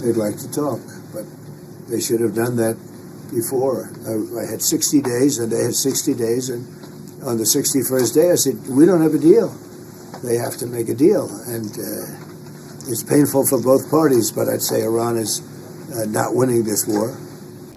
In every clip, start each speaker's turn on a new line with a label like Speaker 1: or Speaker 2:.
Speaker 1: they'd like to talk, but they should have done that before. I had 60 days, and they had 60 days, and on the 61st day, I said, we don't have a deal. They have to make a deal, and it's painful for both parties, but I'd say Iran is not winning this war.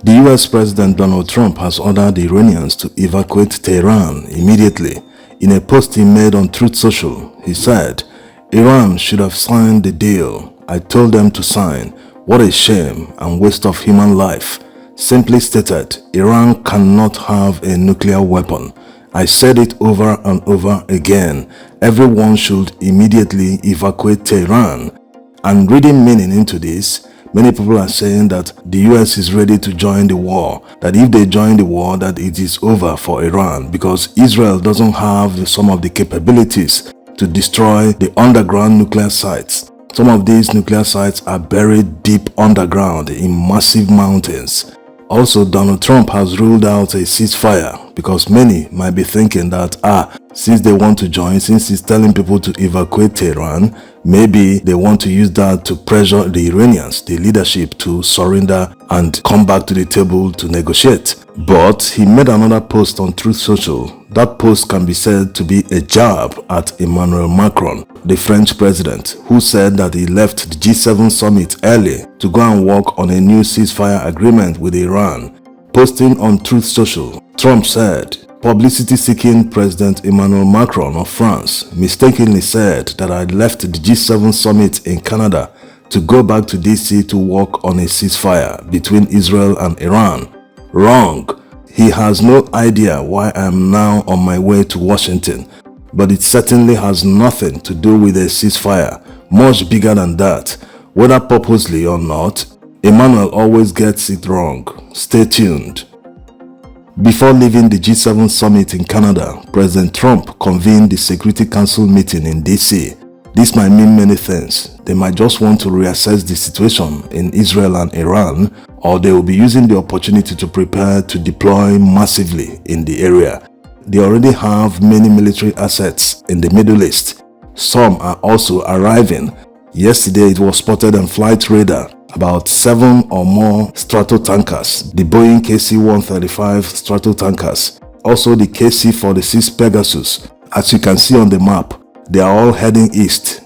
Speaker 2: The U.S. President Donald Trump has ordered the Iranians to evacuate Tehran immediately. In a post he made on Truth Social, he said, Iran should have signed the deal. I told them to sign. What a shame and waste of human life. Simply stated, Iran cannot have a nuclear weapon. I said it over and over again. Everyone should immediately evacuate Tehran. And reading meaning into this, many people are saying that the US is ready to join the war, that if they join the war, that it is over for Iran because Israel doesn't have some of the capabilities to destroy the underground nuclear sites. Some of these nuclear sites are buried deep underground in massive mountains. Also, Donald Trump has ruled out a ceasefire because many might be thinking that, since they want to join, since he's telling people to evacuate Tehran, maybe they want to use that to pressure the Iranians, the leadership, to surrender and come back to the table to negotiate. But he made another post on Truth Social. That post can be said to be a jab at Emmanuel Macron, the French president, who said that he left the G7 summit early to go and work on a new ceasefire agreement with Iran. Posting on Truth Social, Trump said, publicity-seeking President Emmanuel Macron of France mistakenly said that I left the G7 summit in Canada to go back to DC to work on a ceasefire between Israel and Iran. Wrong. He has no idea why I am now on my way to Washington, but it certainly has nothing to do with a ceasefire, much bigger than that. Whether purposely or not, Emmanuel always gets it wrong. Stay tuned. Before leaving the G7 summit in Canada, President Trump convened the Security Council meeting in DC. This might mean many things. They might just want to reassess the situation in Israel and Iran, or they will be using the opportunity to prepare to deploy massively in the area. They already have many military assets in the Middle East. Some are also arriving. Yesterday it was spotted on flight radar about 7 or more Stratotankers, the Boeing KC-135 Stratotankers, also the KC-46 Pegasus. As you can see on the map, they are all heading east.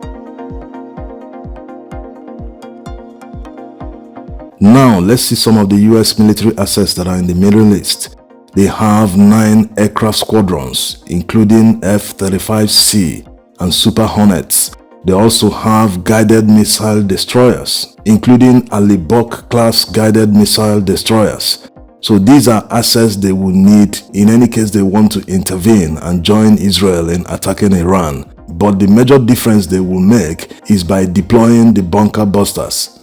Speaker 2: Now let's see some of the US military assets that are in the Middle East. They have 9 aircraft squadrons, including F-35C and Super Hornets. They also have guided missile destroyers, including Alibok class guided missile destroyers. So these are assets they will need in any case they want to intervene and join Israel in attacking Iran. But the major difference they will make is by deploying the bunker busters.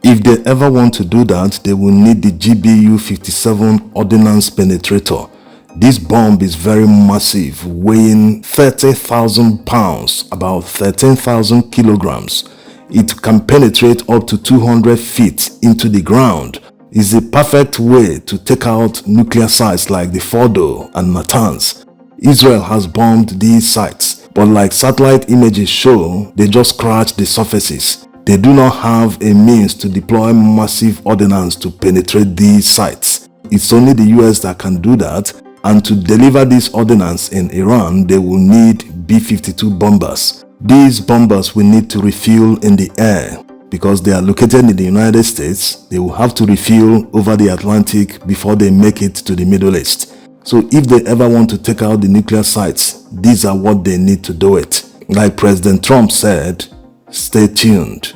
Speaker 2: If they ever want to do that, they will need the GBU-57 Ordnance Penetrator. This bomb is very massive, weighing 30,000 pounds, about 13,000 kilograms. It can penetrate up to 200 feet into the ground. It's a perfect way to take out nuclear sites like the Fordo and Natanz. Israel has bombed these sites, but like satellite images show, they just scratch the surfaces. They do not have a means to deploy massive ordnance to penetrate these sites. It's only the US that can do that, and to deliver this ordnance in Iran, they will need B-52 bombers. These bombers will need to refuel in the air. Because they are located in the United States, they will have to refuel over the Atlantic before they make it to the Middle East. So if they ever want to take out the nuclear sites, these are what they need to do it. Like President Trump said, stay tuned.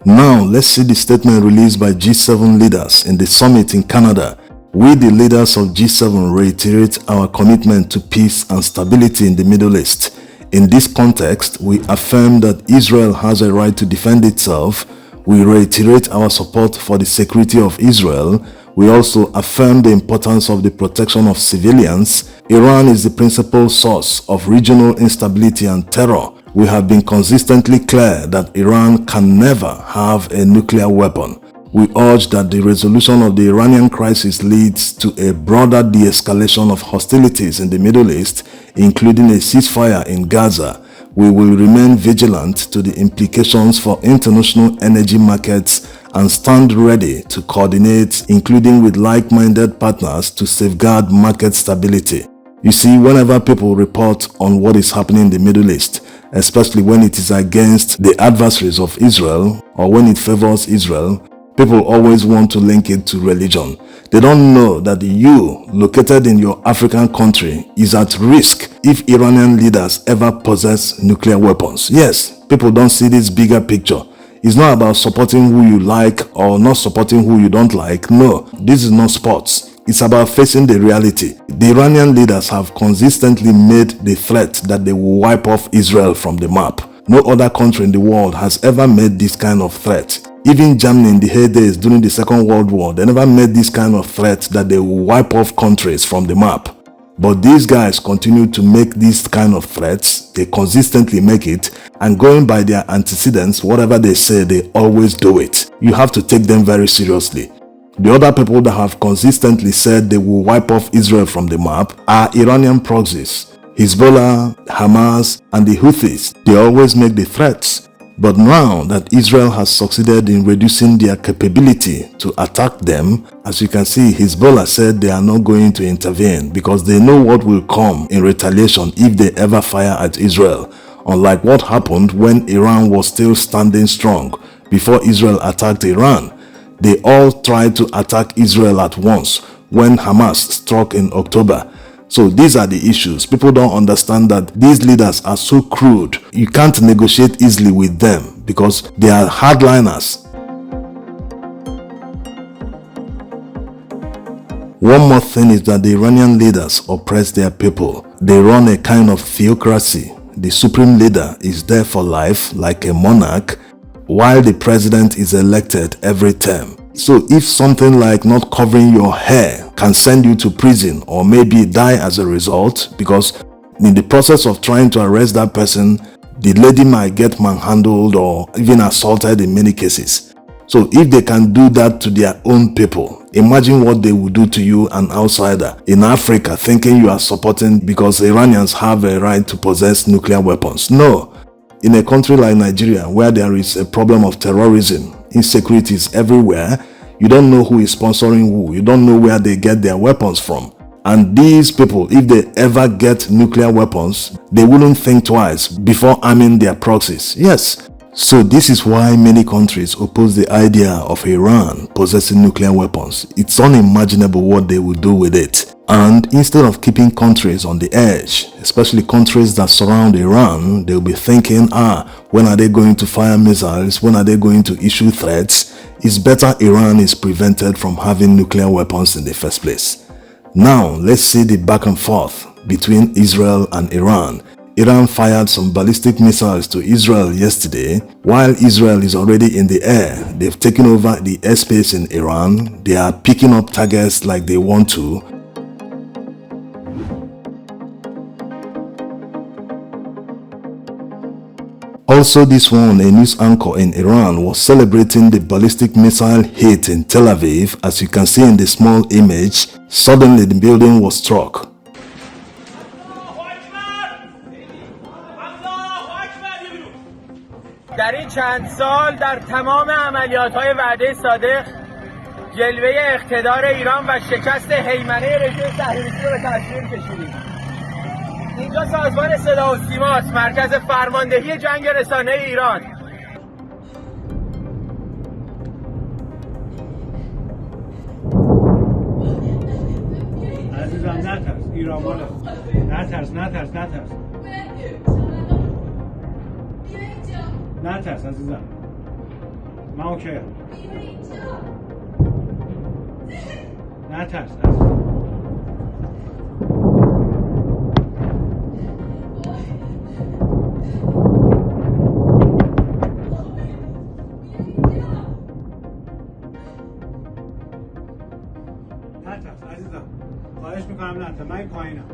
Speaker 2: Now let's see the statement released by G7 leaders in the summit in Canada. We, the leaders of G7, reiterate our commitment to peace and stability in the Middle East. In this context, we affirm that Israel has a right to defend itself. We reiterate our support for the security of Israel. We also affirm the importance of the protection of civilians. Iran is the principal source of regional instability and terror. We have been consistently clear that Iran can never have a nuclear weapon. We urge that the resolution of the Iranian crisis leads to a broader de-escalation of hostilities in the Middle East, including a ceasefire in Gaza. We will remain vigilant to the implications for international energy markets and stand ready to coordinate, including with like-minded partners, to safeguard market stability. You see, whenever people report on what is happening in the Middle East, especially when it is against the adversaries of Israel or when it favors Israel, people always want to link it to religion. They don't know that you, located in your African country, is at risk if Iranian leaders ever possess nuclear weapons. Yes, people don't see this bigger picture. It's not about supporting who you like or not supporting who you don't like. No, this is not sports. It's about facing the reality. The Iranian leaders have consistently made the threat that they will wipe off Israel from the map. No other country in the world has ever made this kind of threat. Even Germany in the heydays during the Second World War, they never made this kind of threat that they will wipe off countries from the map. But these guys continue to make these kind of threats. They consistently make it, and going by their antecedents, whatever they say, they always do it. You have to take them very seriously. The other people that have consistently said they will wipe off Israel from the map are Iranian proxies. Hezbollah, Hamas, and the Houthis. They always make the threats. But now that Israel has succeeded in reducing their capability to attack them, as you can see, Hezbollah said they are not going to intervene because they know what will come in retaliation if they ever fire at Israel, unlike what happened when Iran was still standing strong before Israel attacked Iran. They all tried to attack Israel at once when Hamas struck in October. So these are the issues. People don't understand that these leaders are so crude. You can't negotiate easily with them because they are hardliners. One more thing is that the Iranian leaders oppress their people. They run a kind of theocracy. The supreme leader is there for life like a monarch, while the president is elected every term. So if something like not covering your hair can send you to prison or maybe die as a result, because in the process of trying to arrest that person, the lady might get manhandled or even assaulted in many cases. So if they can do that to their own people, imagine what they would do to you, an outsider in Africa, thinking you are supporting because Iranians have a right to possess nuclear weapons. No. In a country like Nigeria, where there is a problem of terrorism, insecurity is everywhere, you don't know who is sponsoring who, you don't know where they get their weapons from. And these people, if they ever get nuclear weapons, they wouldn't think twice before arming their proxies. Yes. So this is why many countries oppose the idea of Iran possessing nuclear weapons. It's unimaginable what they would do with it. And instead of keeping countries on the edge, especially countries that surround Iran, they'll be thinking, when are they going to fire missiles? When are they going to issue threats? It's better Iran is prevented from having nuclear weapons in the first place. Now, let's see the back and forth between Israel and Iran. Iran fired some ballistic missiles to Israel yesterday. While Israel is already in the air, they've taken over the airspace in Iran. They are picking up targets like they want to. Also this one, a news anchor in Iran was celebrating the ballistic missile hit in Tel Aviv. As you can see in the small image, suddenly the building was struck.
Speaker 3: در این چند سال در تمام عملیات‌های وعده صادق جلوه اقتدار ایران و شکست هیمنه رژیم صهیونیستی رو به تصویر کشیدیم. اینجا سازمان صدا و سیماست، مرکز فرماندهی جنگ رسانه‌ای ایران.
Speaker 4: عزیزم نترس، ایران ماله. نترس. نترس عزیزم. من اوکیم. نترس عزیزم. نترس عزیزم. خواهش میکنم نترس. من این پایینم.